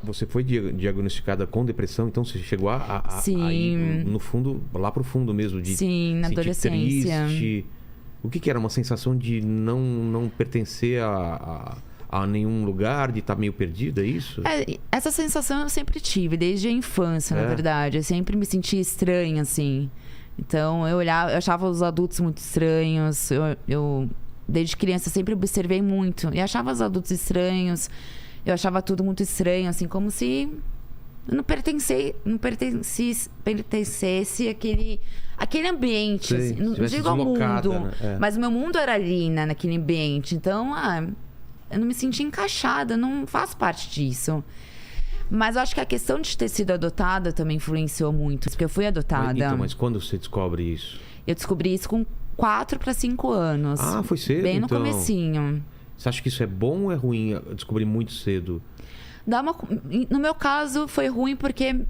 Você foi diagnosticada com depressão, então você chegou a Sim. ir no fundo, lá pro fundo mesmo, de Sim, na sentir adolescência. triste. O que era? Uma sensação de não pertencer a nenhum lugar, de estar meio perdida, é isso? Essa sensação eu sempre tive, desde a infância, na verdade. Eu sempre me sentia estranha, assim. Então, eu achava os adultos muito estranhos. Eu desde criança, sempre observei muito. E achava os adultos estranhos. Eu achava tudo muito estranho, assim, como se eu não pertencesse àquele ambiente. Sim, assim. Não digo ao mundo, né? Mas o meu mundo era ali, né, naquele ambiente. Então, eu não me sentia encaixada, não faço parte disso. Mas eu acho que a questão de ter sido adotada também influenciou muito, porque eu fui adotada. Então, mas quando você descobre isso? Eu descobri isso com 4 para 5 anos. Ah, foi cedo, bem no então. Comecinho. Você acha que isso é bom ou é ruim descobrir muito cedo? No meu caso, foi ruim porque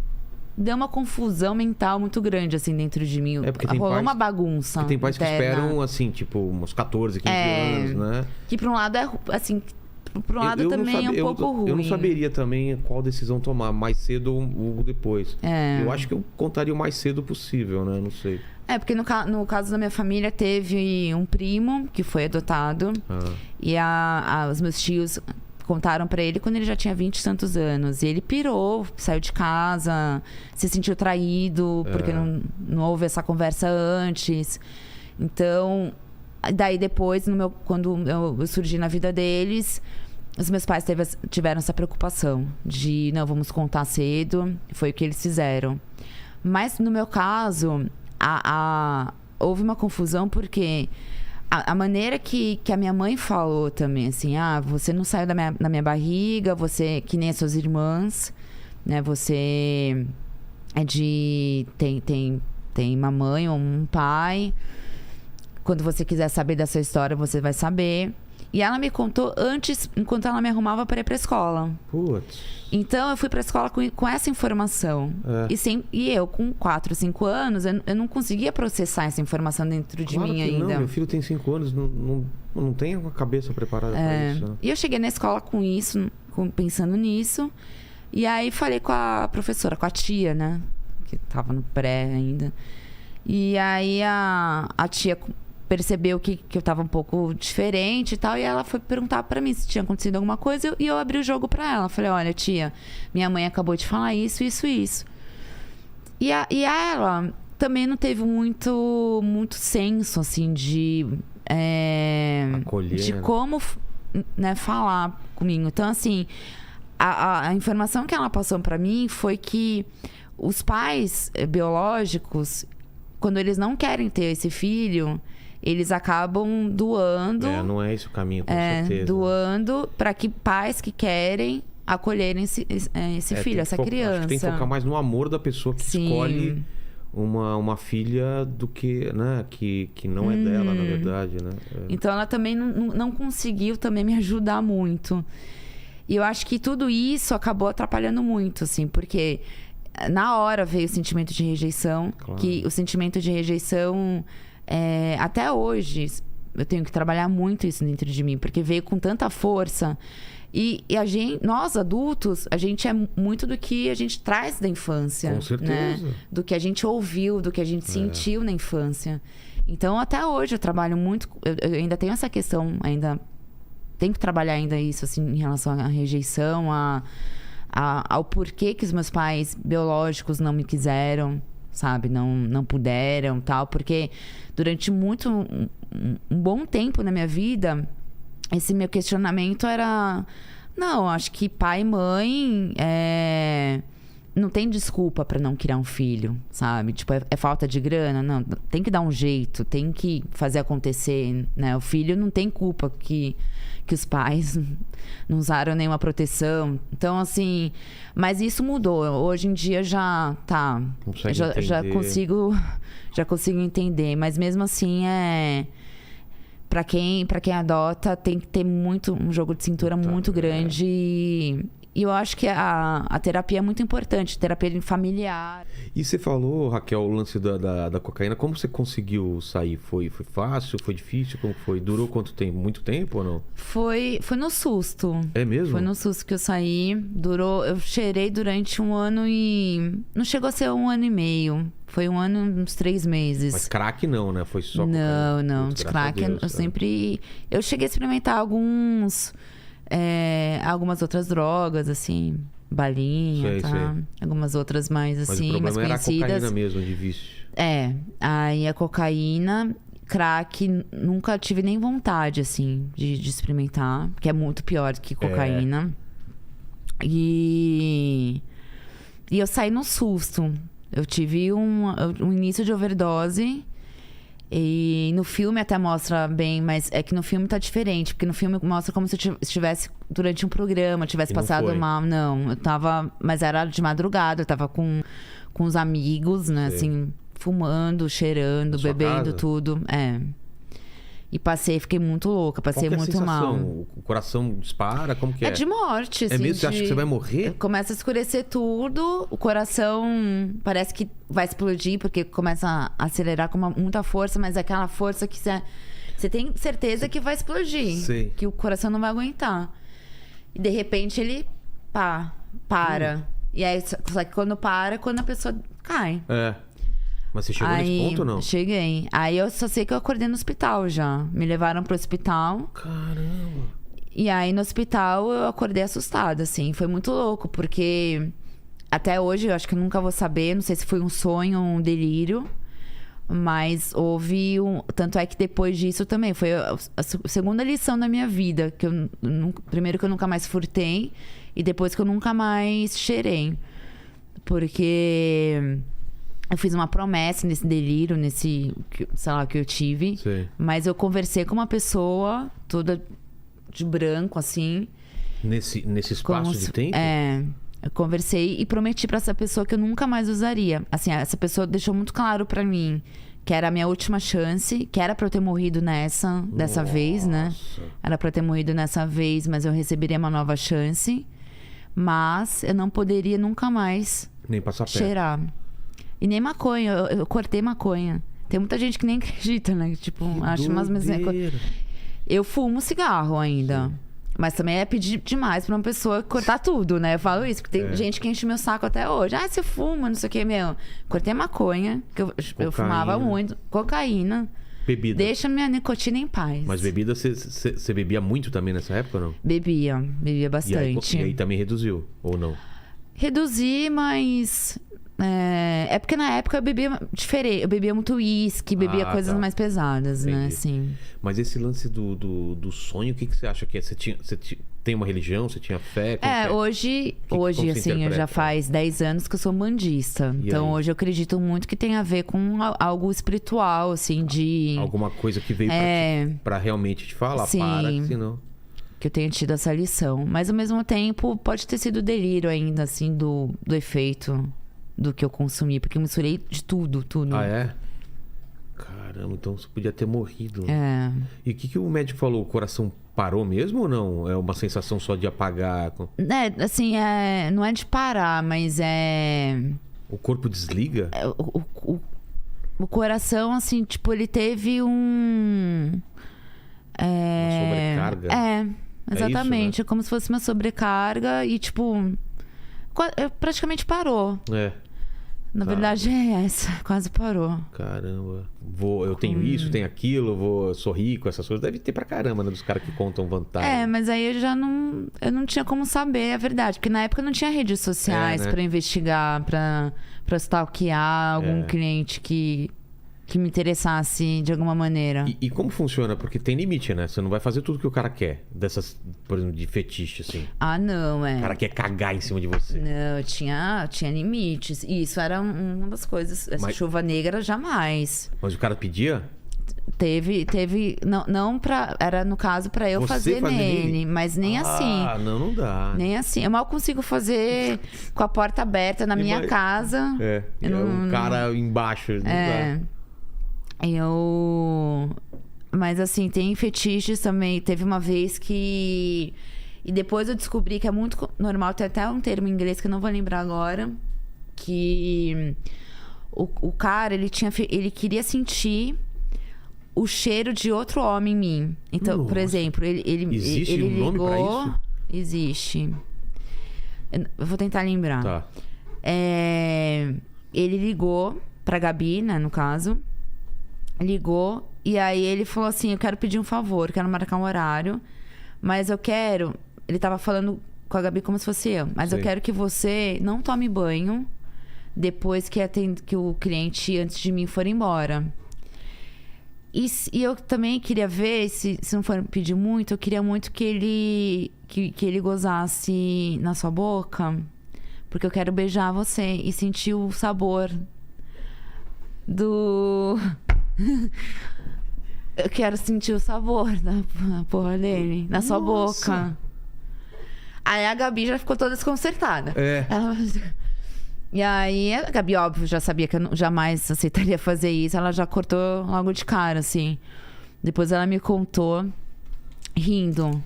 deu uma confusão mental muito grande, assim, dentro de mim. Rolou uma bagunça. Porque tem pais interna. que esperam, assim, tipo, uns 14, 15 anos, né? Que por um lado é, assim... Por um lado também é um pouco ruim. Eu não saberia também qual decisão tomar, mais cedo ou depois. Eu acho que eu contaria o mais cedo possível, né? Não sei. Porque no caso da minha família teve um primo que foi adotado. E os meus tios contaram pra ele quando ele já tinha 20 e tantos anos. E ele pirou, saiu de casa, se sentiu traído, porque não houve essa conversa antes. Então, daí depois, quando eu surgi na vida deles, os meus pais tiveram essa preocupação de, não, vamos contar cedo. Foi o que eles fizeram. Mas no meu caso, houve uma confusão porque a maneira que a minha mãe falou também, assim, você não saiu da minha barriga, você, que nem as suas irmãs, né? Você tem uma mãe ou um pai. Quando você quiser saber dessa história, você vai saber. E ela me contou antes, enquanto ela me arrumava para ir pra escola. Putz. Então, eu fui pra escola com essa informação. E eu, com 4, 5 anos, eu não conseguia processar essa informação dentro de mim ainda. Não, meu filho tem 5 anos, não tem a cabeça preparada para isso. Né? E eu cheguei na escola com isso, pensando nisso. E aí, falei com a professora, com a tia, né? Que tava no pré ainda. E aí, a tia percebeu que eu tava um pouco diferente e tal, e ela foi perguntar pra mim se tinha acontecido alguma coisa, e eu abri o jogo pra ela. Falei, olha, tia, minha mãe acabou de falar isso. E ela também não teve muito senso, assim, de acolher, de como, né, falar comigo. Então, assim, a informação que ela passou pra mim foi que os pais biológicos, quando eles não querem ter esse filho, eles acabam doando. Não é esse o caminho, com certeza. Doando para que pais que querem acolherem esse filho, essa criança. Acho que tem que focar mais no amor da pessoa que escolhe uma filha do que, né, que não é dela, na verdade, né? Então ela também não conseguiu também me ajudar muito. E eu acho que tudo isso acabou atrapalhando muito, assim, porque na hora veio o sentimento de rejeição, claro. Que o sentimento de rejeição, até hoje, eu tenho que trabalhar muito isso dentro de mim, porque veio com tanta força. E nós adultos, a gente é muito do que a gente traz da infância. Com certeza. Né? Do que a gente ouviu, do que a gente sentiu na infância. Então, até hoje, eu trabalho muito... Eu ainda tenho essa questão, tenho que trabalhar ainda isso, assim, em relação à rejeição, ao porquê que os meus pais biológicos não me quiseram, sabe? Não puderam, tal. Porque durante um bom tempo na minha vida, esse meu questionamento era... Não, acho que pai e mãe não tem desculpa pra não criar um filho, sabe? Tipo, é falta de grana? Não, tem que dar um jeito, tem que fazer acontecer, né? O filho não tem culpa que os pais não usaram nenhuma proteção. Então, assim... Mas isso mudou. Hoje em dia já já consigo entender. Mas mesmo assim, Pra quem adota, tem que ter um jogo de cintura muito grande E eu acho que a terapia é muito importante, terapia familiar. E você falou, Raquel, o lance da cocaína. Como você conseguiu sair? Foi fácil? Foi difícil? Como foi? Durou quanto tempo? Muito tempo ou não? Foi no susto. É mesmo? Foi no susto que eu saí. Eu cheirei durante 1 ano e... Não chegou a ser 1 ano e meio. Foi 1 ano e uns 3 meses. Mas crack não, né? Foi só Não, cocaína. não. Putz, De graças a crack Deus, eu sempre... Eu cheguei a experimentar algumas outras drogas, assim... Balinha, Sei, tá? sei. Algumas outras mais, Mas assim, o mais problema era a conhecidas. cocaína mesmo, de vício. Aí a cocaína, crack, nunca tive nem vontade, assim, de experimentar. Que é muito pior do que cocaína. E eu saí no susto. Eu tive um início de overdose. E no filme até mostra bem, mas é que no filme tá diferente. Porque no filme mostra como se eu estivesse durante um programa, tivesse passado mal. Não, eu tava... Mas era de madrugada, eu tava com os amigos, né? Sei. Assim, fumando, cheirando, Na sua bebendo, casa? tudo. E fiquei muito louca, passei Qual que é a muito mal. sensação? O coração dispara? Como que é? É de morte, assim. É mesmo? Você acha que você vai morrer? Começa a escurecer tudo, o coração parece que vai explodir, porque começa a acelerar com muita força, mas é aquela força que você tem certeza que vai explodir. Sei. Que o coração não vai aguentar. E de repente ele para. E aí, só que quando a pessoa cai. Mas você chegou nesse ponto ou não? Cheguei. Aí eu só sei que eu acordei no hospital já. Me levaram pro hospital. Caramba. E aí no hospital eu acordei assustada, assim. Foi muito louco, porque até hoje eu acho que eu nunca vou saber. Não sei se foi um sonho ou um delírio. Mas houve Tanto é que depois disso também foi a segunda lição da minha vida. Primeiro que eu nunca mais furtei. E depois que eu nunca mais cheirei. Porque... Eu fiz uma promessa nesse delírio, sei lá, que eu tive. Sei. Mas eu conversei com uma pessoa, toda de branco, assim. Nesse espaço de tempo? Eu conversei e prometi pra essa pessoa que eu nunca mais usaria. Assim, essa pessoa deixou muito claro pra mim que era a minha última chance, que era pra eu ter morrido dessa vez, né? Era pra eu ter morrido nessa vez, mas eu receberia uma nova chance. Mas eu não poderia nunca mais Nem passar perto. cheirar. E nem maconha, eu cortei maconha. Tem muita gente que nem acredita, né? Tipo, acho umas coisas. Eu fumo cigarro ainda. Sim. Mas também é pedir demais pra uma pessoa cortar tudo, né? Eu falo isso, porque tem gente que enche meu saco até hoje. Você fuma, não sei o que, meu. Cortei maconha, que eu fumava muito. Cocaína. Bebida. Deixa minha nicotina em paz. Mas bebida, você bebia muito também nessa época ou não? Bebia bastante. E aí também reduziu, ou não? Reduzi, mas... É porque na época eu bebia diferente. Eu bebia muito uísque, bebia coisas mais pesadas, né? Assim. Mas esse lance do sonho, o que você acha que é? Você tem uma religião? Você tinha fé? Hoje assim, eu já faz 10 anos que eu sou umbandista. Então hoje eu acredito muito que tem a ver com algo espiritual, assim, de... Alguma coisa que veio pra realmente te falar, sim, para, senão... Que eu tenha tido essa lição. Mas ao mesmo tempo, pode ter sido delírio ainda, assim, do efeito... do que eu consumi, porque eu misturei de tudo. Ah, é? Caramba, então você podia ter morrido. E o que o médico falou? O coração parou mesmo ou não? É uma sensação só de apagar? Assim, não é de parar, mas O corpo desliga? O coração, assim, tipo, ele teve uma sobrecarga? Exatamente. Isso, né? É como se fosse uma sobrecarga e, tipo... praticamente parou. Na verdade quase parou. Caramba. Eu tenho isso, tenho aquilo, sou rico, essas coisas. Deve ter pra caramba, né? Dos caras que contam vantagem. Mas aí eu não tinha como saber a verdade. Porque na época não tinha redes sociais pra investigar, pra stalkear algum cliente que me interessasse de alguma maneira. E como funciona? Porque tem limite, né? Você não vai fazer tudo que o cara quer. Dessas, por exemplo, de fetiche, assim. Não, O cara quer cagar em cima de você. Não, tinha limites. E isso era uma das coisas. Essa chuva negra, jamais. Mas o cara pedia? Teve... Não pra... Era, no caso, pra eu fazer nele. Mas nem assim. Não dá. Nem assim. Eu mal consigo fazer com a porta aberta na minha casa. Um cara embaixo. Não dá. Mas assim, tem fetiches também. Teve uma vez que E depois eu descobri que é muito normal, tem até um termo em inglês que eu não vou lembrar agora, que o cara, ele queria sentir o cheiro de outro homem em mim. Então, por exemplo, Existe ele um nome ligou... pra isso? Existe. Eu vou tentar lembrar. Tá. Ele ligou pra Gabi, né, no caso. Ligou, e aí ele falou assim, eu quero pedir um favor, quero marcar um horário, mas eu quero... Ele tava falando com a Gabi como se fosse eu, mas eu quero que você não tome banho depois que o cliente antes de mim for embora. E eu também queria ver, se não for pedir muito, eu queria muito que ele gozasse na sua boca, porque eu quero beijar você e sentir o sabor do... Eu quero sentir o sabor da porra dele na sua boca. Aí a Gabi já ficou toda desconcertada. E aí a Gabi, óbvio, já sabia que eu jamais aceitaria fazer isso. Ela já cortou logo de cara, assim. Depois ela me contou, rindo.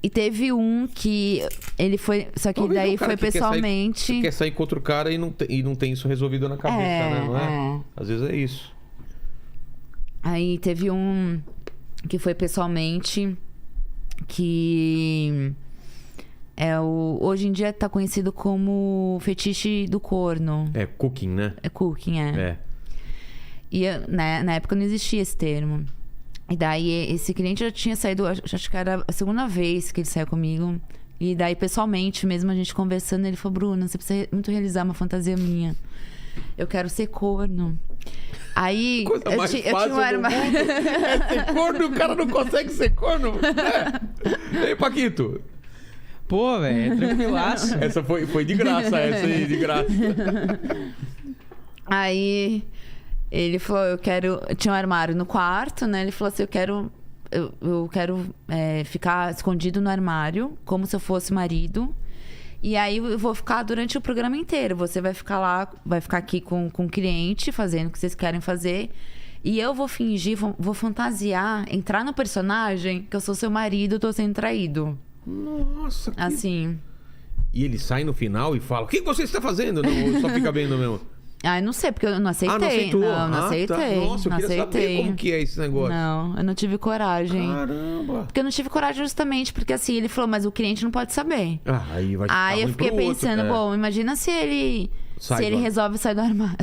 E teve um que ele foi... Só que talvez daí foi pessoalmente... Você quer sair com outro cara e não tem isso resolvido na cabeça, né? Não é? Às vezes é isso. Aí teve um que foi pessoalmente, que hoje em dia tá conhecido como fetiche do corno. Cooking, né? Cooking, E na época não existia esse termo. E daí esse cliente já tinha saído, acho que era a segunda vez que ele saiu comigo. E daí pessoalmente mesmo, a gente conversando, ele falou, Bruna, você precisa muito realizar uma fantasia minha. Eu quero ser corno. Aí eu tinha um armário. Ser corno, o cara não consegue ser corno. Ei, Paquito. Pô, velho, é tranquilaço. Essa foi de graça, essa aí, de graça. Aí ele falou, eu tinha um armário no quarto, né? Ele falou assim, eu quero ficar escondido no armário, como se eu fosse marido. E aí eu vou ficar durante o programa inteiro. Você vai ficar lá, vai ficar aqui com o cliente, fazendo o que vocês querem fazer. E eu vou fingir, vou fantasiar, entrar no personagem que eu sou seu marido, tô sendo traído. Nossa, assim. E ele sai no final e fala, o que você está fazendo? Não, só fica vendo mesmo. Eu não sei, porque eu não aceitei. Não aceitou? Não aceitei. Tá. Nossa, eu queria saber como que é esse negócio. Não, eu não tive coragem. Caramba. Porque eu não tive coragem justamente porque assim, ele falou, mas o cliente não pode saber. Aí vai ficar eu fiquei pensando, bom, imagina se ele resolve sair do armário.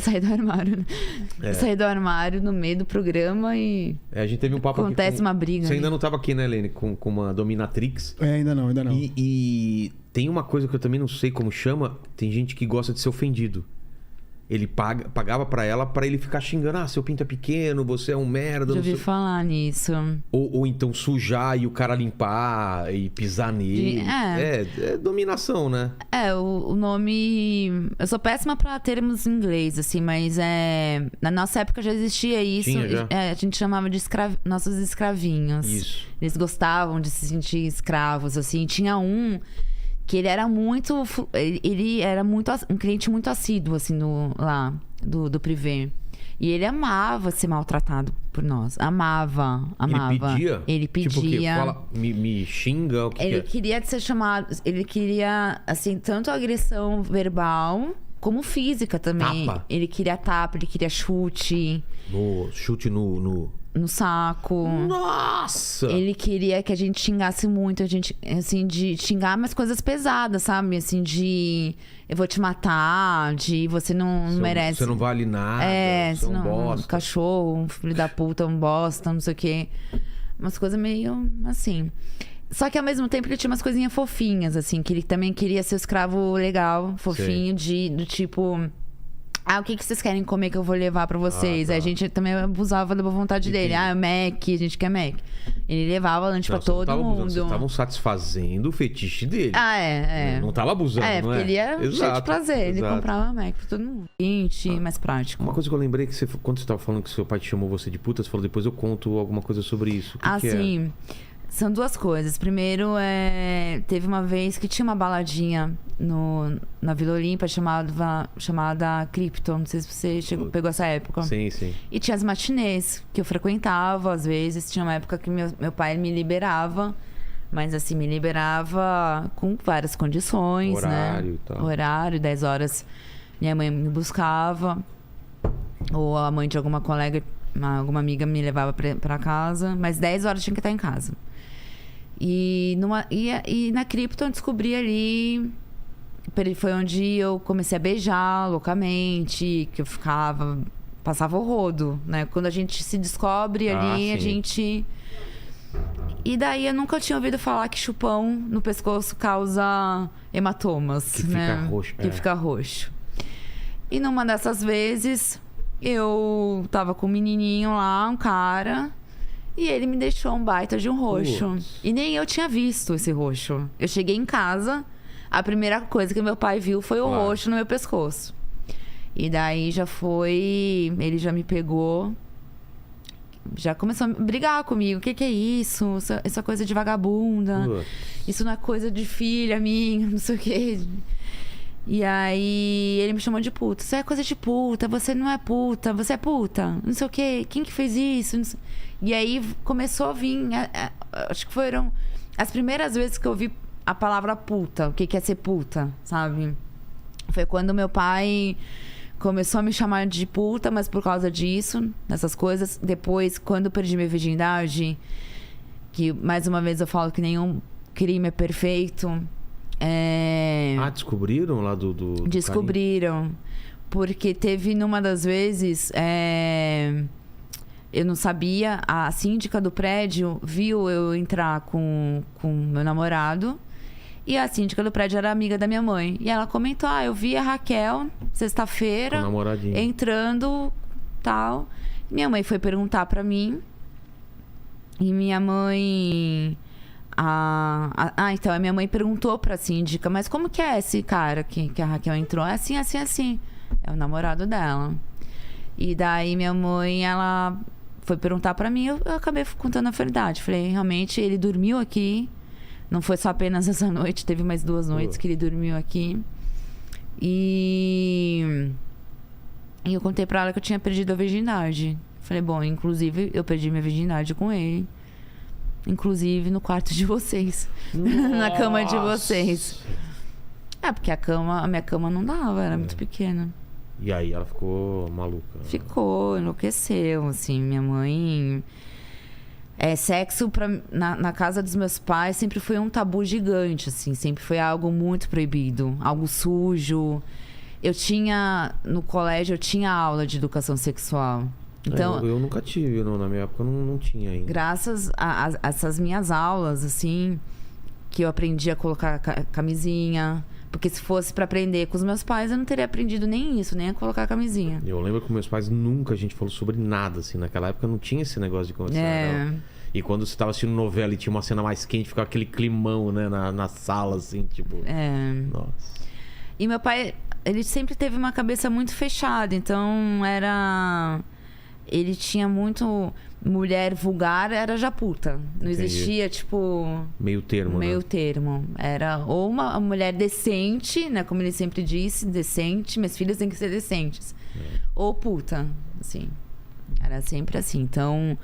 Sair do armário no meio do programa e... a gente teve um papo acontece uma briga. Você ainda não estava aqui, né, Helene? Com uma dominatrix. Ainda não. E tem uma coisa que eu também não sei como chama. Tem gente que gosta de ser ofendido. Ele pagava pra ela pra ele ficar xingando. Seu pinto é pequeno, você é um merda. Já ouvi falar nisso. Ou então sujar e o cara limpar e pisar nele. É dominação, né? O nome... Eu sou péssima pra termos em inglês, assim, mas na nossa época já existia isso. Tinha, já? A gente chamava de nossos escravinhos. Isso. Eles gostavam de se sentir escravos, assim. Tinha um... que ele era muito um cliente muito assíduo, assim, do privê. E ele amava ser maltratado por nós. Amava. Ele pedia? Tipo o quê? Fala, me xinga? O que ele queria ser chamado... Ele queria, assim, tanto agressão verbal como física também. Tapa? Ele queria tapa, ele queria chute. Chute no saco. Nossa! Ele queria que a gente xingasse muito, assim, de xingar umas coisas pesadas, sabe? Assim, de eu vou te matar, de você não merece. Você não vale nada, você é um bosta. Cachorro, um filho da puta, um bosta, não sei o quê. Umas coisas meio assim. Só que ao mesmo tempo ele tinha umas coisinhas fofinhas, assim, que ele também queria ser escravo legal, fofinho, do tipo... o que vocês querem comer que eu vou levar pra vocês? Tá. Aí a gente também abusava da boa vontade dele. Mac, a gente quer Mac. Ele levava lanche pra todo mundo. Vocês estavam satisfazendo o fetiche dele. Não tava abusando, não é? Porque ele ia cheio de prazer. Ele comprava Mac pra todo mundo. Mais prático. Uma coisa que eu lembrei que quando você tava falando que seu pai te chamou você de puta, você falou, depois eu conto alguma coisa sobre isso. O que sim. São duas coisas. Primeiro, teve uma vez que tinha uma baladinha na Vila Olímpia chamada Krypton. Não sei se você pegou essa época. Sim, sim. E tinha as matinês que eu frequentava, às vezes. Tinha uma época que meu pai me liberava Mas assim, me liberava com várias condições, Horário né? e tal. Horário, 10 horas minha mãe me buscava. Ou a mãe de alguma colega, alguma amiga me levava pra casa. Mas 10 horas tinha que estar em casa. E na cripto eu descobri ali... Foi onde eu comecei a beijar loucamente, que eu passava o rodo, né? Quando a gente se descobre ali, sim. a gente... E daí eu nunca tinha ouvido falar que chupão no pescoço causa hematomas, Que né? fica roxo. Que fica roxo. E numa dessas vezes, eu tava com um menininho lá, um cara, e ele me deixou um baita de um roxo. E nem eu tinha visto esse roxo. Eu cheguei em casa... A primeira coisa que meu pai viu foi o roxo no meu pescoço. E daí já foi... Ele já me pegou. Já começou a brigar comigo. O que é isso? Essa coisa de vagabunda. Isso não é coisa de filha minha, não sei o quê. E aí ele me chamou de puta. Isso é coisa de puta. Você não é puta. Você é puta. Não sei o quê. Quem que fez isso? E aí começou a vir... Acho que foram as primeiras vezes que eu vi... a palavra puta, o que é ser puta, sabe? Foi quando meu pai começou a me chamar de puta, mas por causa disso, dessas coisas. Depois, quando eu perdi minha virgindade, que mais uma vez eu falo que nenhum crime é perfeito. Descobriram lá do Descobriram. Porque teve numa das vezes... Eu não sabia, a síndica do prédio viu eu entrar com meu namorado. E a síndica do prédio era amiga da minha mãe. E ela comentou, eu vi a Raquel, sexta-feira, entrando, tal. Minha mãe foi perguntar pra mim. E minha mãe... então, a minha mãe perguntou pra síndica, mas como que é esse cara que a Raquel entrou? É assim, assim, assim. É o namorado dela. E daí minha mãe, ela foi perguntar pra mim, eu acabei contando a verdade. Falei, realmente, ele dormiu aqui. Não foi só apenas essa noite, teve mais 2 noites que ele dormiu aqui. E eu contei pra ela que eu tinha perdido a virgindade. Falei, bom, inclusive eu perdi minha virgindade com ele. Inclusive no quarto de vocês. Na cama de vocês. Porque a minha cama não dava, era muito pequena. E aí ela ficou maluca. Ficou, enlouqueceu, assim. Minha mãe... sexo na casa dos meus pais sempre foi um tabu gigante, assim. Sempre foi algo muito proibido. Algo sujo. No colégio, eu tinha aula de educação sexual. Então, eu nunca tive, na minha época não tinha ainda. Graças a essas minhas aulas, assim, que eu aprendi a colocar camisinha. Porque se fosse pra aprender com os meus pais, eu não teria aprendido nem isso, nem a colocar camisinha. Eu lembro que com meus pais nunca a gente falou sobre nada, assim. Naquela época não tinha esse negócio de conversar. E quando você tava assistindo novela e tinha uma cena mais quente, ficava aquele climão, né? Na sala, assim, tipo... Nossa. E meu pai, ele sempre teve uma cabeça muito fechada. Então, ele tinha muito... Mulher vulgar era já puta. Não existia, tipo... Meio termo, Meio termo. Era ou uma mulher decente, né? Como ele sempre disse, decente. Minhas filhas têm que ser decentes. Ou puta, assim. Era sempre assim. Então,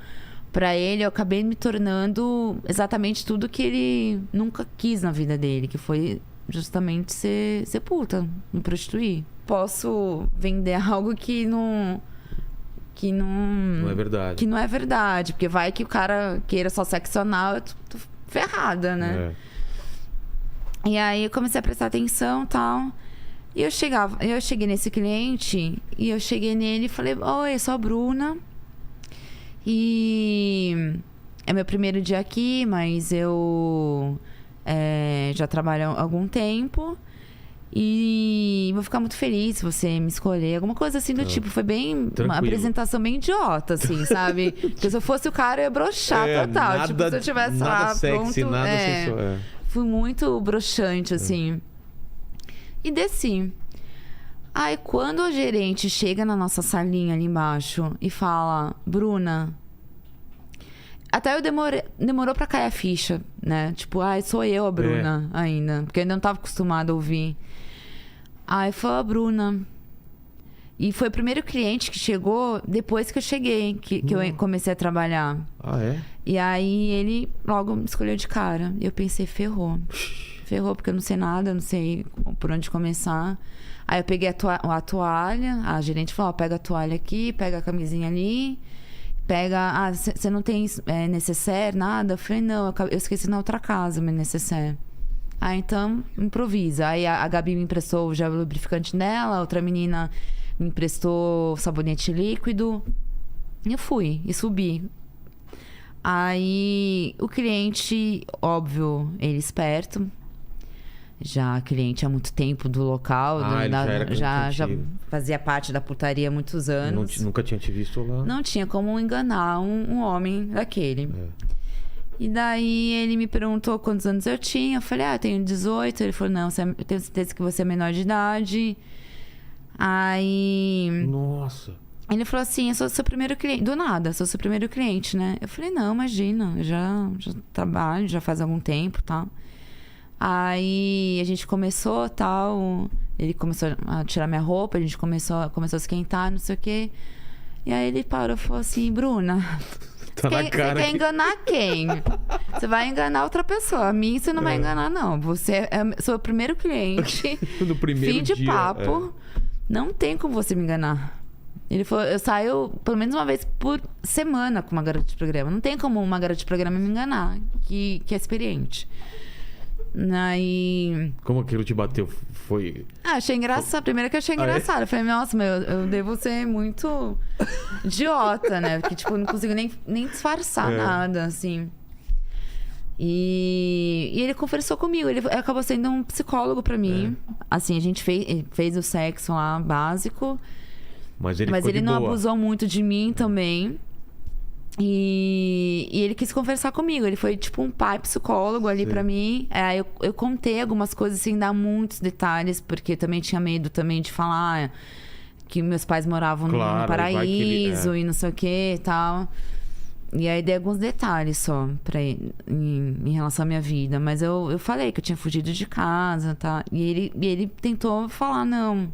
pra ele, eu acabei me tornando exatamente tudo que ele nunca quis na vida dele. Que foi justamente ser puta, me prostituir. Posso vender algo que não é verdade. Que não é verdade. Porque vai que o cara queira só sexo anal, eu tô ferrada, né? E aí eu comecei a prestar atenção e tal. E eu cheguei nesse cliente e eu cheguei nele e falei, oi, eu sou a Bruna. E é meu primeiro dia aqui, mas eu já trabalho há algum tempo. E vou ficar muito feliz se você me escolher. Alguma coisa assim do tipo. Foi bem... Tranquilo. Uma apresentação bem idiota, assim, sabe? Porque se eu fosse o cara, eu ia broxar total. Nada, tipo, se eu tivesse lá sexy, pronto... nada sensual. Fui muito broxante, assim. E desci. Aí, quando o gerente chega na nossa salinha ali embaixo e fala... Bruna... Até eu demorou pra cair a ficha, né? Tipo, sou eu a Bruna ainda. Porque eu ainda não tava acostumada a ouvir. Aí foi a Bruna. E foi o primeiro cliente que chegou depois que eu cheguei, que eu comecei a trabalhar. Ah, é? E aí ele logo me escolheu de cara. E eu pensei, ferrou. Ferrou, porque eu não sei nada, não sei por onde começar. Aí eu peguei a toalha, a gerente falou, pega a toalha aqui, pega a camisinha ali, pega... você não tem necessaire, nada? Eu falei, não, eu esqueci na outra casa meu necessaire. Então, improvisa. Aí a Gabi me emprestou o gel lubrificante dela, a outra menina me emprestou sabonete líquido. E eu fui, e subi. Aí o cliente, óbvio, ele esperto. Já cliente há muito tempo do local. Ele já fazia parte da putaria há muitos anos. Nunca tinha te visto lá. Não tinha como enganar um homem daquele. E daí ele me perguntou quantos anos eu tinha. Eu falei, eu tenho 18. Ele falou, não, eu tenho certeza que você é menor de idade. Aí... Nossa. Ele falou assim, eu sou seu primeiro cliente. Do nada, sou seu primeiro cliente, né? Eu falei, não, imagina. Eu já trabalho, já faz algum tempo, tal. Aí a gente começou, tal. Ele começou a tirar minha roupa. A gente começou a esquentar, não sei o quê. E aí ele parou e falou assim, Bruna... Tá na cara. Você quer enganar quem? Você vai enganar outra pessoa. A mim você não vai enganar, não. Você é seu primeiro cliente. No primeiro fim de dia, papo. Não tem como você me enganar. Ele falou, eu saio pelo menos uma vez por semana com uma garota de programa. Não tem como uma garota de programa me enganar, que é experiente. Aí... Como aquilo te bateu? Foi... achei engraçado. Primeiro que eu achei engraçado. Eu falei, nossa, eu devo ser muito idiota, né? Porque, tipo, eu não consigo nem disfarçar nada, assim. E ele conversou comigo. Ele acabou sendo um psicólogo pra mim. Assim, a gente fez o sexo lá, básico. Mas ele não abusou muito de mim também. E ele quis conversar comigo. Ele foi tipo um pai psicólogo ali pra mim. Eu contei algumas coisas sem dar muitos detalhes, porque também tinha medo também de falar que meus pais moravam no paraíso e não sei o que e tal. E aí dei alguns detalhes só pra ele, em relação à minha vida. Mas eu falei que eu tinha fugido de casa, tá? E ele tentou falar, não.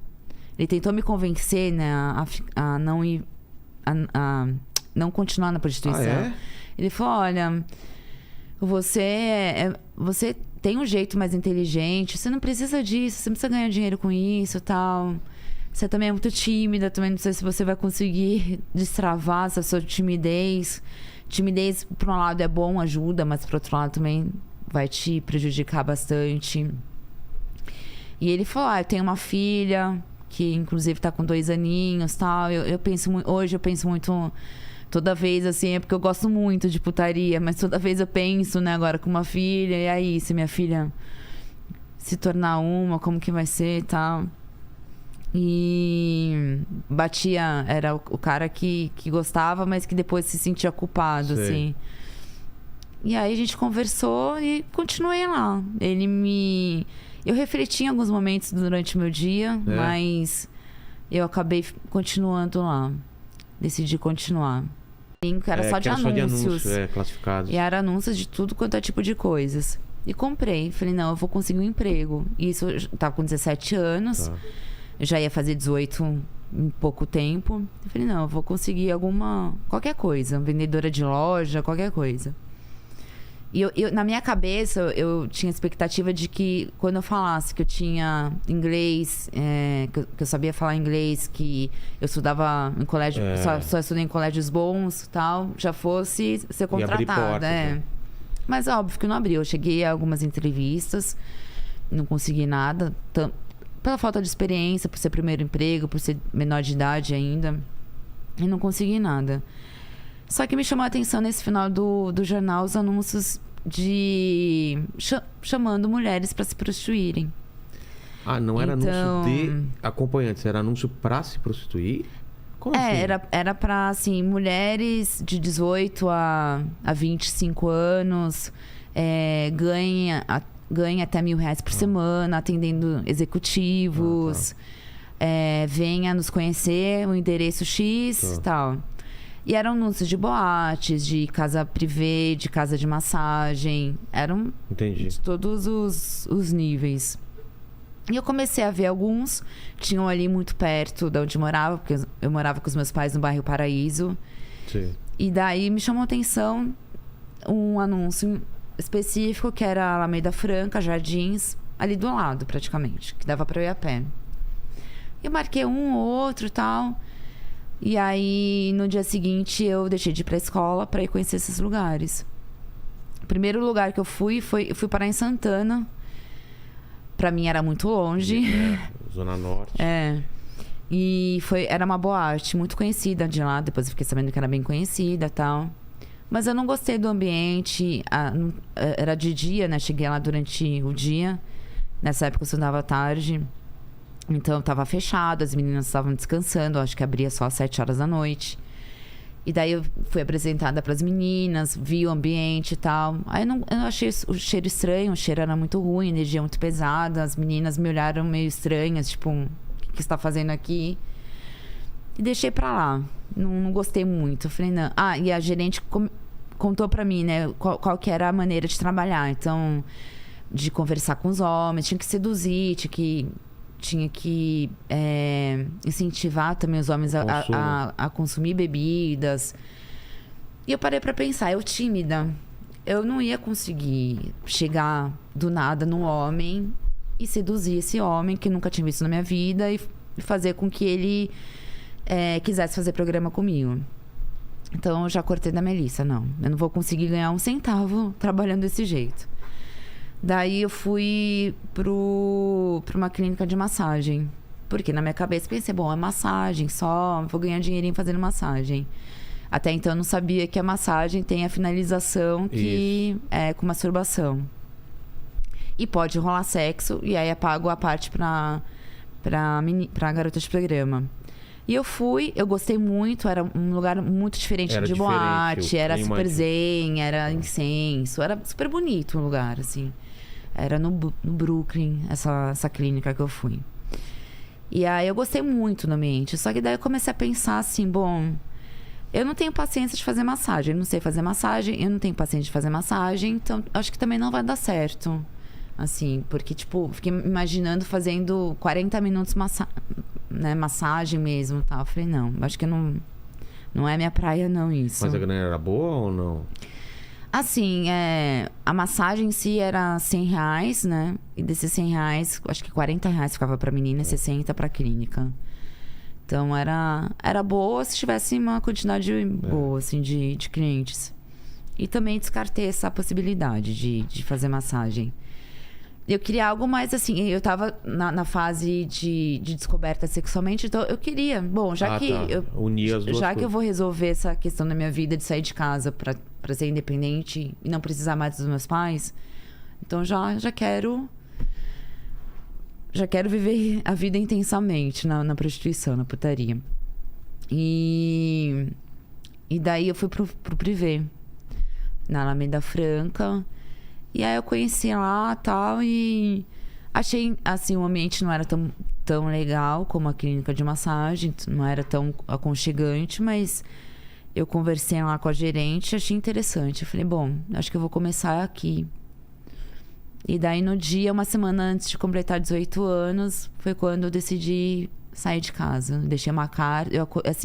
Ele tentou me convencer, né, a não ir... não continuar na prostituição. Ele falou, olha, você tem um jeito mais inteligente, você não precisa disso, você não precisa ganhar dinheiro com isso e tal. Você também é muito tímida, também não sei se você vai conseguir destravar essa sua timidez. Timidez, por um lado, é bom, ajuda, mas por outro lado também vai te prejudicar bastante. E ele falou, eu tenho uma filha, que inclusive tá com 2 aninhos e tal. Hoje eu penso muito... Toda vez, assim, é porque eu gosto muito de putaria, mas toda vez eu penso, né, agora com uma filha, e aí, se minha filha se tornar como que vai ser e tal. E era o cara que gostava, mas que depois se sentia culpado, assim. E aí a gente conversou e continuei lá. Eu refleti em alguns momentos durante o meu dia, mas eu acabei continuando lá. Decidi continuar. Era só de anúncios. Classificados. E era anúncios de tudo quanto é tipo de coisas. E comprei. Falei, não, eu vou conseguir um emprego. E isso, eu tava com 17 anos. Tá. Eu já ia fazer 18 em pouco tempo. Eu falei, não, eu vou conseguir qualquer coisa. Vendedora de loja, qualquer coisa. E na minha cabeça, eu tinha expectativa de que quando eu falasse que eu tinha inglês, que eu sabia falar inglês, que eu estudava em colégio, só estudei em colégios bons e tal, já fosse ser contratada. Portas, né? Mas óbvio que não abriu. Eu cheguei a algumas entrevistas, não consegui nada, pela falta de experiência, por ser primeiro emprego, por ser menor de idade ainda, e não consegui nada. Só que me chamou a atenção nesse final do jornal os anúncios chamando mulheres para se prostituírem. Não era anúncio de acompanhantes, era anúncio para se prostituir? Como assim? Era para, assim, mulheres de 18 a 25 anos, ganha até R$1.000 por semana, atendendo executivos, venha nos conhecer, o endereço X e tal. E eram anúncios de boates, de casa privê, de casa de massagem. Eram de todos os níveis. E eu comecei a ver alguns, tinham ali muito perto de onde eu morava, porque eu morava com os meus pais no bairro Paraíso. Sim. E daí me chamou a atenção um anúncio específico, que era Alameda Franca, Jardins, ali do lado praticamente, que dava pra eu ir a pé. Eu marquei um ou outro e tal. E aí, no dia seguinte, eu deixei de ir pra escola pra ir conhecer esses lugares. O primeiro lugar que eu fui parar em Santana. Pra mim era muito longe. Zona Norte. E era uma boate muito conhecida de lá. Depois eu fiquei sabendo que era bem conhecida e tal. Mas eu não gostei do ambiente. Era de dia, né? Cheguei lá durante o dia. Nessa época eu estudava à tarde. Então tava fechado, as meninas estavam descansando. Acho que abria só às 7 horas da noite. E daí eu fui apresentada pras meninas, vi o ambiente e tal. Aí eu achei o cheiro estranho, o cheiro era muito ruim, a energia muito pesada. As meninas me olharam meio estranhas, tipo, o que você tá fazendo aqui? E deixei pra lá. Não gostei muito. Eu falei, não. E a gerente contou pra mim, né, qual que era a maneira de trabalhar. Então, de conversar com os homens, tinha que seduzir, tinha que incentivar também os homens a consumir bebidas. E eu parei pra pensar, eu tímida, eu não ia conseguir chegar do nada num homem e seduzir esse homem que nunca tinha visto na minha vida e fazer com que ele quisesse fazer programa comigo. Então eu já cortei da Melissa, não, eu não vou conseguir ganhar um centavo trabalhando desse jeito. Daí eu fui pra uma clínica de massagem. Porque na minha cabeça pensei, bom, é massagem só, vou ganhar dinheirinho fazendo massagem. Até então eu não sabia que a massagem tem a finalização que é com masturbação. E pode rolar sexo, e aí eu pago a parte pra garota de programa. E eu fui, eu gostei muito, era um lugar muito diferente de boate, era super zen, era incenso, era super bonito o lugar, assim. Era no Brooklyn, essa clínica que eu fui. E aí eu gostei muito do ambiente. Só que daí eu comecei a pensar assim, bom, eu não tenho paciência de fazer massagem. Eu não sei fazer massagem, eu não tenho paciência de fazer massagem. Então, acho que também não vai dar certo. Assim, porque, tipo, fiquei imaginando fazendo 40 minutos massagem mesmo, tá? Eu falei, não, acho que não é minha praia, não, isso. Mas a grana era boa ou não? Assim, a massagem em si era R$100, né? E desses R$100, acho que R$40 ficava pra menina e 60 pra clínica. Então, era boa se tivesse uma quantidade boa, assim, de clientes. E também descartei essa possibilidade de fazer massagem. Eu queria algo mais assim, eu tava na fase de descoberta sexualmente, então eu queria, bom, já que eu unir as duas já coisas. Que eu vou resolver essa questão da minha vida de sair de casa pra ser independente e não precisar mais dos meus pais, então já quero viver a vida intensamente na prostituição, na putaria. E daí eu fui pro privê, na Alameda Franca. E aí eu conheci lá e tal, e achei, assim, o ambiente não era tão legal como a clínica de massagem, não era tão aconchegante, mas eu conversei lá com a gerente e achei interessante. Eu falei, bom, acho que eu vou começar aqui. E daí no dia, uma semana antes de completar 18 anos, foi quando eu decidi sair de casa. Deixei uma carta,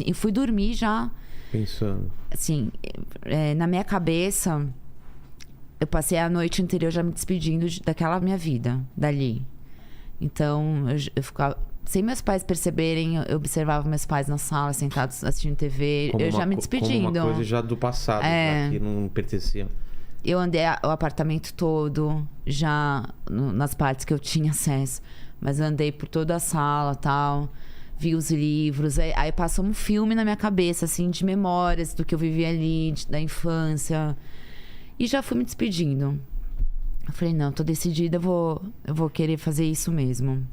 e fui dormir já. Pensando. Assim, na minha cabeça... Eu passei a noite anterior já me despedindo daquela minha vida, dali. Então, eu ficava... Sem meus pais perceberem, eu observava meus pais na sala, sentados assistindo TV. Eu já me despedindo. Como uma coisa já do passado, já que não pertencia. Eu andei o apartamento todo, já nas partes que eu tinha acesso. Mas andei por toda a sala e tal. Vi os livros. Aí passou um filme na minha cabeça, assim, de memórias do que eu vivi ali, da infância... E já fui me despedindo. Eu falei, não, tô decidida, eu vou querer fazer isso mesmo.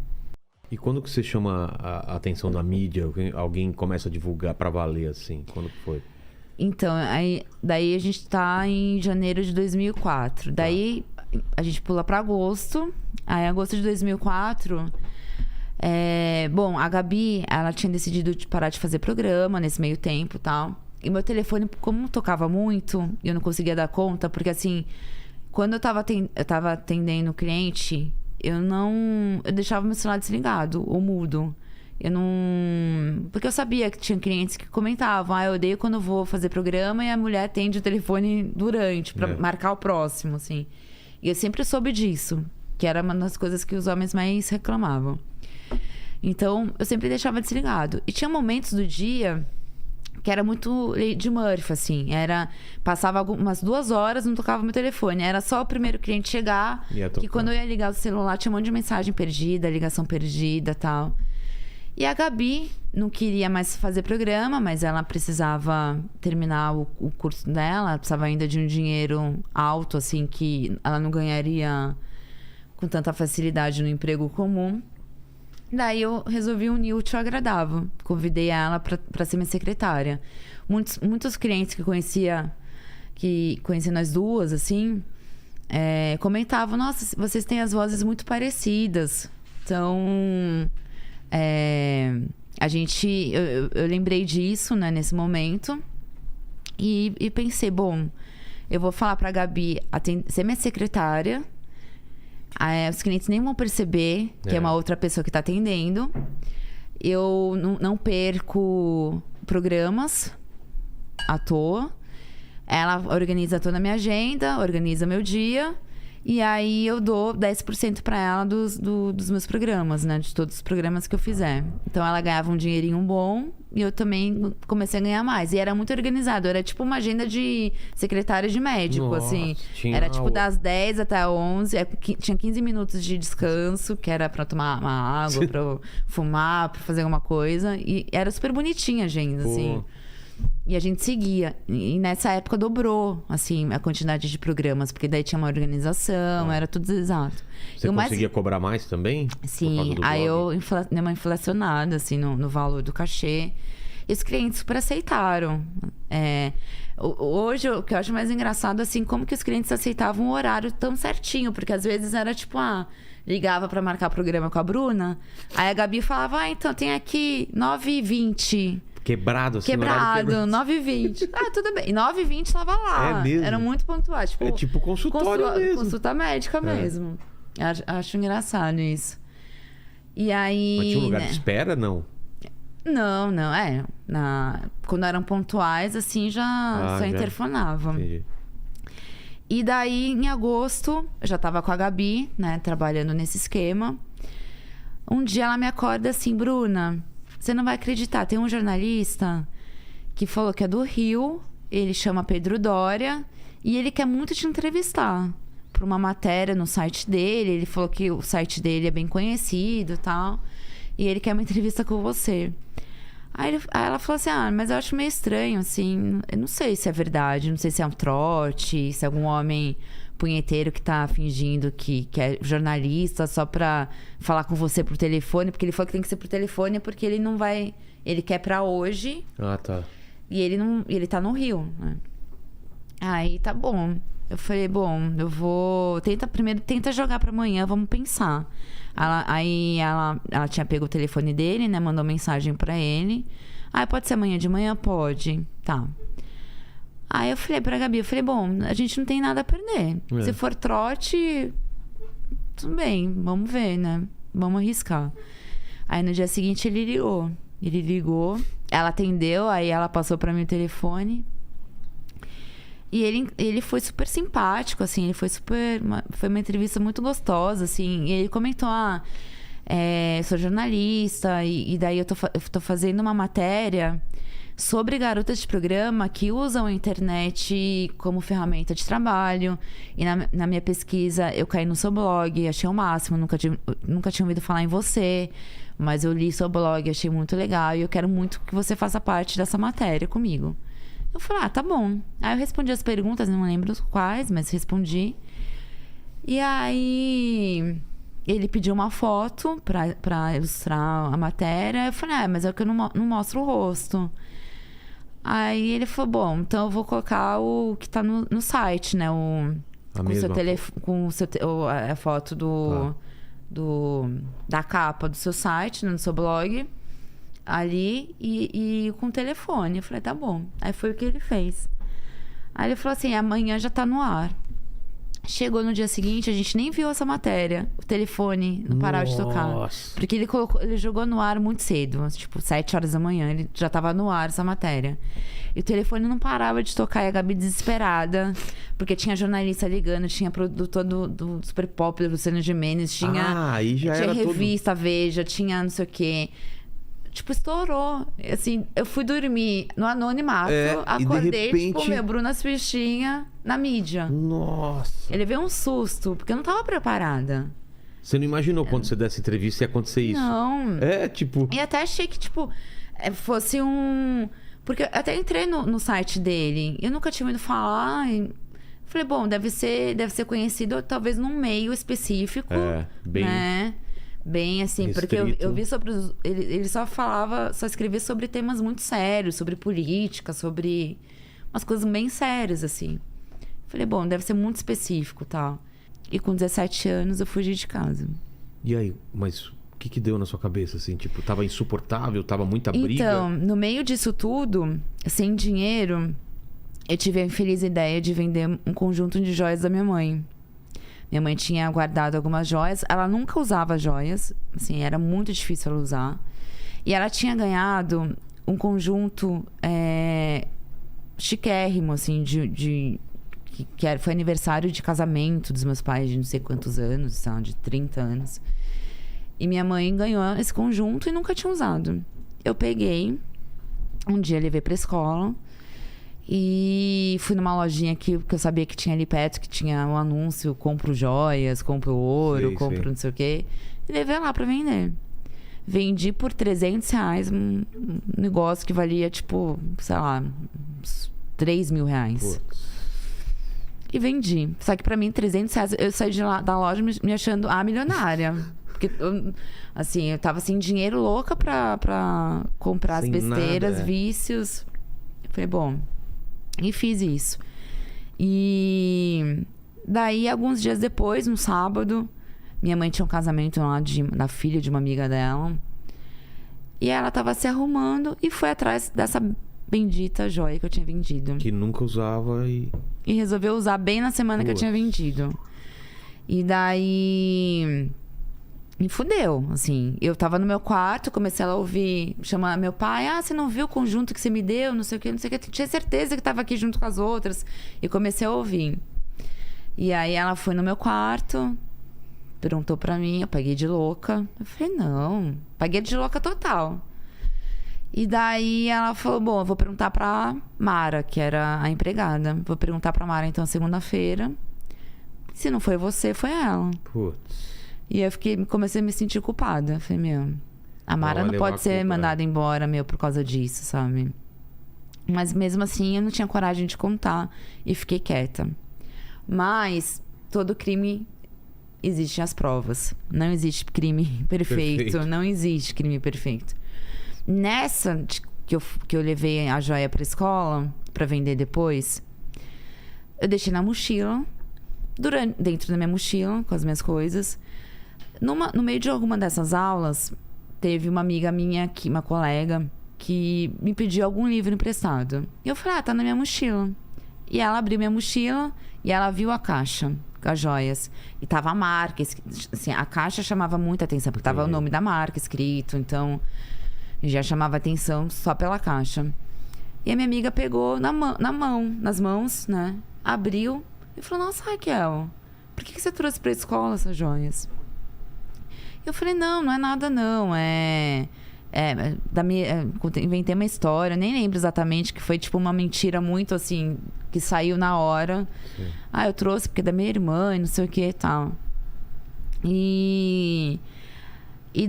E quando que você chama a atenção da mídia? Alguém começa a divulgar pra valer, assim? Quando que foi? Então, daí a gente tá em janeiro de 2004. Daí a gente pula pra agosto. Aí, em agosto de 2004... bom, a Gabi, ela tinha decidido parar de fazer programa nesse meio tempo e tal. E meu telefone, como tocava muito, eu não conseguia dar conta, porque assim, quando eu tava atendendo o cliente, eu deixava meu celular desligado ou mudo. Eu não... Porque eu sabia que tinha clientes que comentavam, eu odeio quando eu vou fazer programa e a mulher atende o telefone durante, pra marcar o próximo, assim. E eu sempre soube disso, que era uma das coisas que os homens mais reclamavam. Então, eu sempre deixava desligado. E tinha momentos do dia que era muito de Murphy, assim. Passava umas 2 horas, não tocava meu telefone. Era só o primeiro cliente chegar, que quando eu ia ligar o celular, tinha um monte de mensagem perdida, ligação perdida e tal. E a Gabi não queria mais fazer programa, mas ela precisava terminar o curso dela. Ela precisava ainda de um dinheiro alto, assim, que ela não ganharia com tanta facilidade no emprego comum. Daí eu resolvi unir o útil ao agradável. Convidei ela para ser minha secretária. Muitos clientes que conheciam nós duas, assim, comentavam: nossa, vocês têm as vozes muito parecidas. Então... eu lembrei disso, né, nesse momento e pensei, bom, eu vou falar pra Gabi ser minha secretária, os clientes nem vão perceber que é uma outra pessoa que tá atendendo, eu não perco programas à toa, ela organiza toda a minha agenda, organiza meu dia. E aí eu dou 10% pra ela dos meus programas, né? De todos os programas que eu fizer. Então ela ganhava um dinheirinho bom e eu também comecei a ganhar mais. E era muito organizado. Era tipo uma agenda de secretária de médico, assim. Era tipo das 10 até 11. Tinha 15 minutos de descanso, que era pra tomar uma água, pra eu fumar, pra fazer alguma coisa. E era super bonitinha a agenda, assim. E a gente seguia. E nessa época dobrou, assim, a quantidade de programas. Porque daí tinha uma organização, era tudo exato. Você conseguia cobrar mais também? Sim. Aí eu dei uma inflacionada, assim, no valor do cachê. E os clientes super aceitaram. Hoje, o que eu acho mais engraçado, assim, como que os clientes aceitavam o horário tão certinho. Porque às vezes era tipo, ligava pra marcar programa com a Bruna. Aí a Gabi falava, então tem aqui 9h20. Quebrado, assim. Quebrado, 9h20. Tudo bem. E 9h20 tava lá. É mesmo? Era muito pontual. Tipo, é tipo consultório mesmo. Consulta médica mesmo. Acho engraçado isso. E aí... Mas tinha um lugar de espera, não? Não. Quando eram pontuais, assim, só interfonava. Entendi. E daí, em agosto, eu já tava com a Gabi, né? Trabalhando nesse esquema. Um dia ela me acorda assim, Bruna... Você não vai acreditar, tem um jornalista que falou que é do Rio, ele chama Pedro Doria, e ele quer muito te entrevistar para uma matéria no site dele. Ele falou que o site dele é bem conhecido e tal, e ele quer uma entrevista com você. Aí ela falou assim, mas eu acho meio estranho, assim, eu não sei se é verdade, não sei se é um trote, se é algum homem punheteiro que tá fingindo que é jornalista só pra falar com você por telefone, porque ele falou que tem que ser por telefone porque ele não vai... Ele quer pra hoje. Tá. E ele tá no Rio, né? Aí tá bom. Eu falei, bom, eu vou... Tenta jogar pra amanhã, vamos pensar. Ela tinha pego o telefone dele, né? Mandou mensagem pra ele. Pode ser amanhã de manhã? Pode. Tá. Aí eu falei pra Gabi, bom, a gente não tem nada a perder. Se for trote, tudo bem, vamos ver, né? Vamos arriscar. Aí no dia seguinte ele ligou, ela atendeu, aí ela passou pra mim o telefone. E ele foi super simpático, assim, foi uma entrevista muito gostosa, assim. E ele comentou, sou jornalista, e daí eu tô fazendo uma matéria sobre garotas de programa que usam a internet como ferramenta de trabalho. E na minha pesquisa eu caí no seu blog, achei o máximo, nunca tinha ouvido falar em você, mas eu li seu blog, achei muito legal e eu quero muito que você faça parte dessa matéria comigo. Eu falei, tá bom. Aí eu respondi as perguntas, não lembro quais, mas respondi. E aí ele pediu uma foto pra ilustrar a matéria. Eu falei, mas é que eu não mostro o rosto. Aí ele falou, bom, então eu vou colocar o que tá no site, né? A foto da capa do seu site, né? Do seu blog, ali, e com o telefone. Eu falei, tá bom. Aí foi o que ele fez. Aí ele falou assim, amanhã já tá no ar. Chegou no dia seguinte, a gente nem viu essa matéria. O telefone não parava de tocar. Nossa. Porque ele jogou no ar muito cedo, tipo 7 horas da manhã, ele já tava no ar essa matéria. E o telefone não parava de tocar, e a Gabi desesperada, porque tinha jornalista ligando, tinha produtor do Super Pop, do Luciano Gimenez, tinha, aí já tinha era revista Veja, tinha não sei o quê. Tipo, estourou. Assim, eu fui dormir no anonimato, acordei, repente... tipo, Bruna Surfistinha na mídia. Nossa. Ele veio um susto, porque eu não tava preparada. Você não imaginou quando você desse entrevista ia acontecer isso? Não. Tipo... E até achei que, tipo, fosse um... Porque eu até entrei no site dele. Eu nunca tinha ouvido falar. Falei, bom, deve ser conhecido talvez num meio específico. Bem... Né? Bem assim, restrito. Porque eu vi sobre... Ele só escrevia sobre temas muito sérios. Sobre política, sobre... Umas coisas bem sérias, assim. Falei, bom, deve ser muito específico e tal. E com 17 anos eu fugi de casa. E aí, mas... O que deu na sua cabeça, assim? Tipo, tava insuportável, tava muita briga? Então, no meio disso tudo, sem dinheiro, eu tive a infeliz ideia de vender um conjunto de joias da minha mãe. Minha mãe tinha guardado algumas joias. Ela nunca usava joias. Assim, era muito difícil ela usar. E ela tinha ganhado um conjunto chiquérrimo, assim, foi aniversário de casamento dos meus pais, de não sei quantos anos, sabe, de 30 anos. E minha mãe ganhou esse conjunto e nunca tinha usado. Eu peguei, um dia levei pra escola e fui numa lojinha que eu sabia que tinha ali perto, que tinha um anúncio: compro joias, compro ouro, compro não sei o quê. E levei lá pra vender. Vendi por R$300 um negócio que valia, tipo, sei lá, uns R$3.000. Putz. E vendi. Só que pra mim, R$300, eu saí da loja me achando a milionária. Porque, assim, eu tava sem dinheiro, louca pra comprar sem as besteiras, nada, vícios. Eu falei, bom, e fiz isso. E daí, alguns dias depois, no sábado, minha mãe tinha um casamento lá da filha de uma amiga dela. E ela tava se arrumando e foi atrás dessa bendita joia que eu tinha vendido. Que nunca usava e resolveu usar bem na semana que eu tinha vendido. E daí... me fudeu, assim. Eu tava no meu quarto, comecei a ouvir, chamar meu pai. Ah, você não viu o conjunto que você me deu? Não sei o que, não sei o que. Tinha certeza que tava aqui junto com as outras. E comecei a ouvir. E aí ela foi no meu quarto, perguntou pra mim, eu paguei de louca. Eu falei, não, paguei de louca total. E daí ela falou, bom, eu vou perguntar pra Mara, que era a empregada. Vou perguntar pra Mara, então, segunda-feira. Se não foi você, foi ela. Putz. E eu comecei a me sentir culpada. Falei, meu, a Mara não pode ser mandada embora, meu, por causa disso, sabe? Mas mesmo assim, eu não tinha coragem de contar e fiquei quieta. Mas todo crime existe as provas. Não existe crime perfeito. Não existe crime perfeito. Nessa que eu levei a joia pra escola, pra vender depois, eu deixei na mochila, dentro da minha mochila, com as minhas coisas. No meio de alguma dessas aulas, teve uma amiga minha, uma colega, que me pediu algum livro emprestado. E eu falei, tá na minha mochila. E ela abriu minha mochila e ela viu a caixa com as joias. E tava a marca, assim, a caixa chamava muita atenção, porque tava o nome da marca escrito, então já chamava atenção só pela caixa. E a minha amiga pegou nas mãos, né? Abriu e falou, nossa, Raquel, por que você trouxe pra escola essas joias? Eu falei, não é nada não, inventei uma história, nem lembro exatamente, que foi tipo uma mentira muito assim, que saiu na hora. Sim. Eu trouxe porque é da minha irmã e não sei o que e tal. E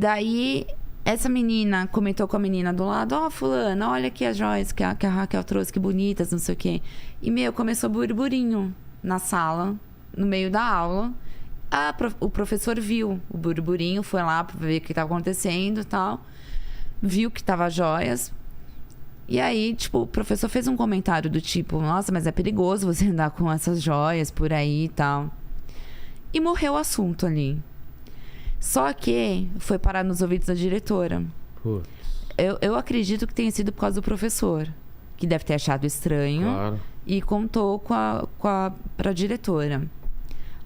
daí essa menina comentou com a menina do lado, fulana, olha aqui as joias que a Raquel trouxe, que bonitas, não sei o que. E começou burburinho na sala, no meio da aula. O professor viu o burburinho, foi lá pra ver o que estava acontecendo e tal. Viu que tava joias. E aí, tipo, o professor fez um comentário do tipo, nossa, mas é perigoso você andar com essas joias por aí e tal. E morreu o assunto ali. Só que foi parar nos ouvidos da diretora. Putz. Eu acredito que tenha sido por causa do professor, que deve ter achado estranho. Claro. E contou pra diretora.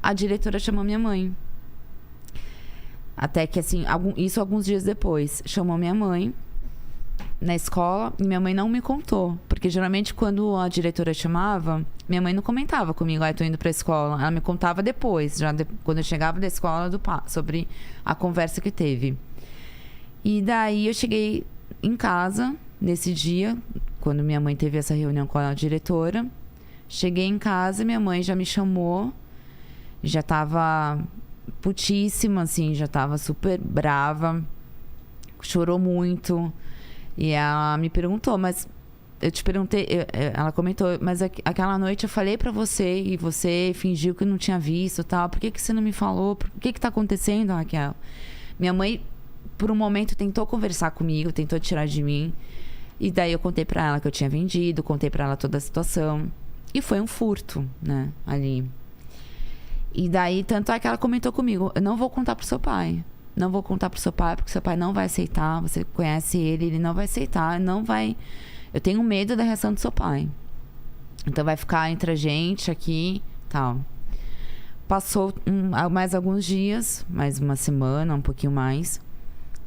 a diretora chamou minha mãe. Até que, assim, isso alguns dias depois. Chamou minha mãe na escola e minha mãe não me contou. Porque, geralmente, quando a diretora chamava, minha mãe não comentava comigo, tô indo pra escola. Ela me contava depois, quando eu chegava da escola, sobre a conversa que teve. E daí, eu cheguei em casa, nesse dia, quando minha mãe teve essa reunião com a diretora. Cheguei em casa, minha mãe já me chamou, já tava putíssima, assim, já tava super brava, chorou muito. E ela me perguntou, mas eu te perguntei, ela comentou, mas aquela noite eu falei pra você e você fingiu que não tinha visto, tal. Por que você não me falou? O que tá acontecendo, Raquel? Minha mãe, por um momento, tentou conversar comigo, tentou tirar de mim. E daí eu contei pra ela que eu tinha vendido, contei pra ela toda a situação. E foi um furto, né, ali. E daí, tanto é que ela comentou comigo, eu não vou contar pro seu pai. Não vou contar pro seu pai, porque seu pai não vai aceitar. Você conhece ele não vai aceitar, não vai... Eu tenho medo da reação do seu pai. Então vai ficar entre a gente aqui, tal. Passou mais alguns dias, mais uma semana, um pouquinho mais.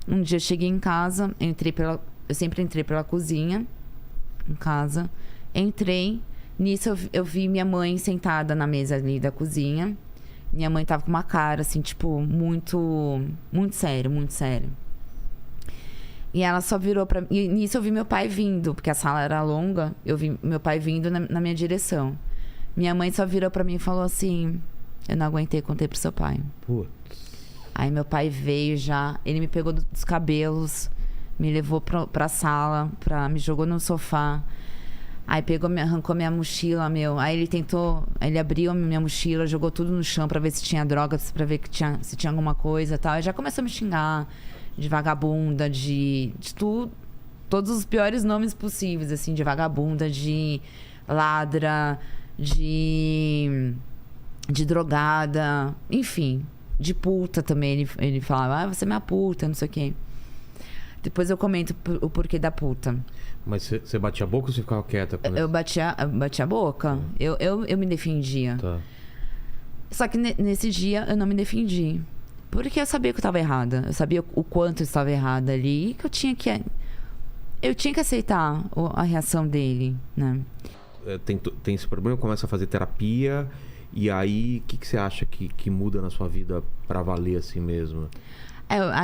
Um dia eu cheguei em casa, eu sempre entrei pela cozinha, em casa. Entrei, nisso eu vi minha mãe sentada na mesa ali da cozinha. Minha mãe tava com uma cara, assim, tipo, muito sério, muito sério. E ela só virou pra mim. E nisso eu vi meu pai vindo, porque a sala era longa. Eu vi meu pai vindo na minha direção. Minha mãe só virou pra mim e falou assim: eu não aguentei, contei pro seu pai. Putz. Aí meu pai veio já, ele me pegou dos cabelos, me levou pra sala, me jogou no sofá. Aí arrancou minha mochila, Aí ele abriu a minha mochila, jogou tudo no chão pra ver se tinha droga, pra ver se tinha alguma coisa e tal. Aí já começou a me xingar de vagabunda, de tudo, todos os piores nomes possíveis, assim, de vagabunda, de ladra, de drogada, enfim, de puta também. Ele falava, você é minha puta, não sei o quê. Depois eu comento o porquê da puta. Mas você batia a boca ou você ficava quieta? Eu batia a boca. Eu me defendia. Tá. Só que nesse dia eu não me defendi. Porque eu sabia que eu estava errada. Eu sabia o quanto eu estava errada ali. E que eu tinha que aceitar a reação dele, né? Tem esse problema, começa a fazer terapia. E aí, o que você acha que muda na sua vida pra valer assim mesmo?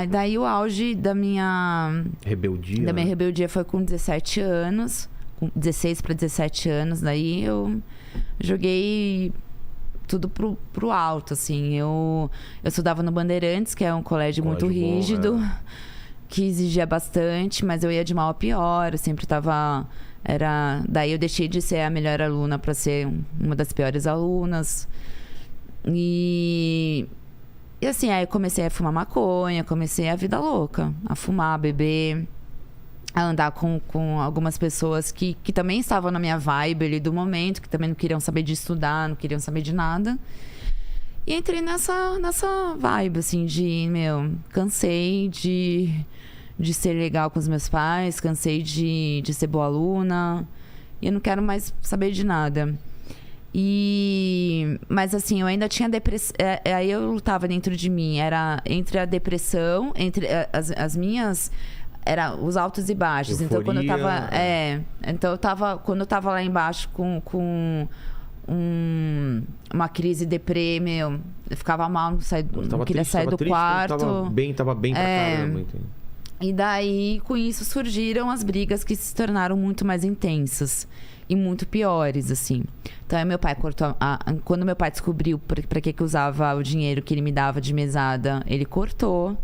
Daí o auge da minha... Rebeldia? Da minha rebeldia foi com 17 anos. Com 16 para 17 anos. Daí eu joguei tudo pro alto, assim. Eu estudava no Bandeirantes, que é um colégio muito rígido. Bom, que exigia bastante, mas eu ia de mal a pior. Eu sempre tava... Daí eu deixei de ser a melhor aluna para ser uma das piores alunas. E assim, aí eu comecei a fumar maconha, comecei a vida louca. A fumar, a beber, a andar com algumas pessoas que também estavam na minha vibe ali do momento, que também não queriam saber de estudar, não queriam saber de nada. E entrei nessa vibe, assim, cansei de ser legal com os meus pais, cansei de ser boa aluna. E eu não quero mais saber de nada. Mas assim, eu ainda tinha depressão. Aí eu lutava dentro de mim. Era entre a depressão, entre as minhas... Era os altos e baixos. Euforia. Então, quando eu tava... Quando eu tava lá embaixo com uma crise deprê, eu ficava mal, não queria sair do quarto. Tava bem pra caramba, entendeu? E daí, com isso, surgiram as brigas que se tornaram muito mais intensas. E muito piores, assim. Então, meu pai cortou... Quando meu pai descobriu pra que usava o dinheiro que ele me dava de mesada, ele cortou.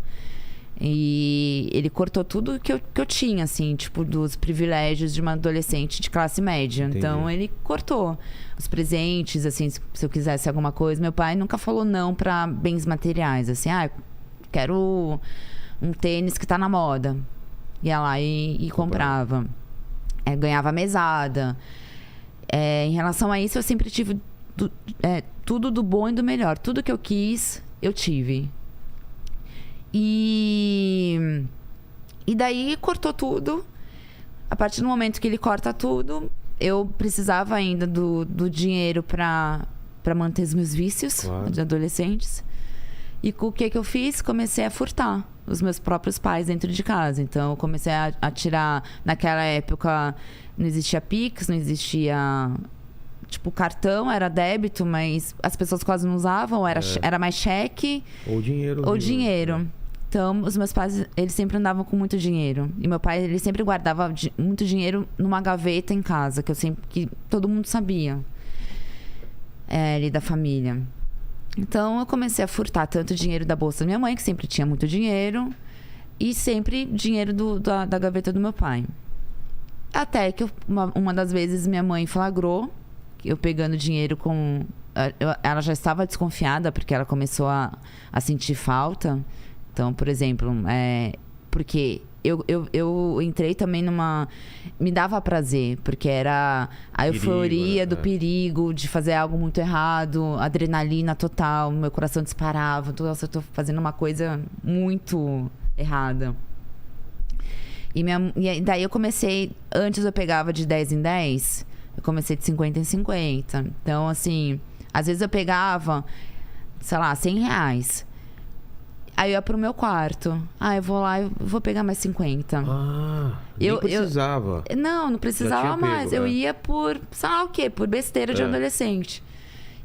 E ele cortou tudo que eu tinha, assim, tipo, dos privilégios de uma adolescente de classe média. Entendi. Então, ele cortou os presentes, assim, se eu quisesse alguma coisa. Meu pai nunca falou não pra bens materiais, assim. Quero um tênis que tá na moda. Ia lá e comprava. Ganhava mesada. Em relação a isso, eu sempre tive tudo do bom e do melhor. Tudo que eu quis, eu tive. E daí cortou tudo. A partir do momento que ele corta tudo, eu precisava ainda do dinheiro pra para manter os meus vícios Claro. de adolescentes. E com o que eu fiz? Comecei a furtar os meus próprios pais dentro de casa. Então, eu comecei a tirar... Naquela época, não existia Pix, não existia... Tipo, cartão era débito, mas as pessoas quase não usavam. Era mais cheque Ou dinheiro. ou vivo. dinheiro. Então, os meus pais, eles sempre andavam com muito dinheiro. E meu pai, ele sempre guardava muito dinheiro numa gaveta em casa, que todo mundo sabia. Ali da família. Então, eu comecei a furtar tanto dinheiro da bolsa da minha mãe, que sempre tinha muito dinheiro, e sempre dinheiro da gaveta do meu pai. Até que uma das vezes minha mãe flagrou eu pegando dinheiro com... Ela já estava desconfiada, porque ela começou a sentir falta. Então, por exemplo, porque eu entrei também numa... Me dava prazer, porque era a euforia do perigo, de fazer algo muito errado, adrenalina total, meu coração disparava. Nossa, eu tô fazendo uma coisa muito errada. E daí eu comecei... Antes eu pegava de 10 em 10, eu comecei de 50 em 50. Então, assim, às vezes eu pegava, sei lá, R$100. Aí eu ia pro meu quarto. Eu vou lá e vou pegar mais 50. Nem precisava. Não precisava mais. Eu ia por, sei lá o quê, por besteira de adolescente.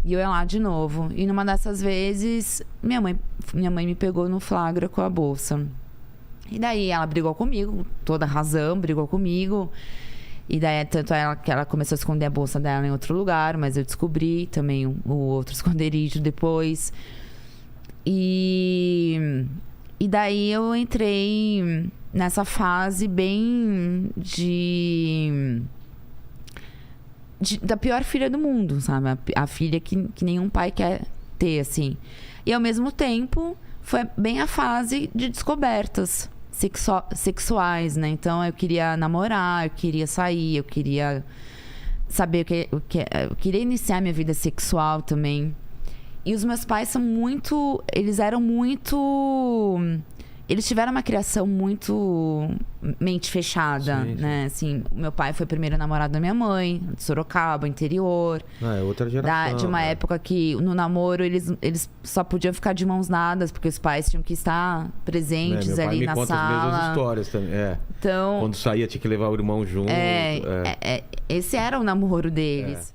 E eu ia lá de novo. E numa dessas vezes, minha mãe me pegou no flagra com a bolsa. E daí ela brigou comigo, toda razão, brigou comigo. E daí, tanto que ela começou a esconder a bolsa dela em outro lugar, mas eu descobri também o outro esconderijo depois. E daí eu entrei nessa fase bem da pior filha do mundo, sabe? A filha que nenhum pai quer ter, assim. E ao mesmo tempo, foi bem a fase de descobertas sexuais, né? Então eu queria namorar, eu queria sair, eu queria saber eu queria iniciar minha vida sexual também. E os meus pais eles tiveram uma criação muito mente fechada, sim, né? Assim, o meu pai foi o primeiro namorado da minha mãe, de Sorocaba, interior. É outra geração. De uma época que no namoro eles só podiam ficar de mãos dadas, porque os pais tinham que estar presentes meu pai ali me na conta sala. as mesmas histórias também. Então, quando saía tinha que levar o irmão junto. esse era o namoro deles.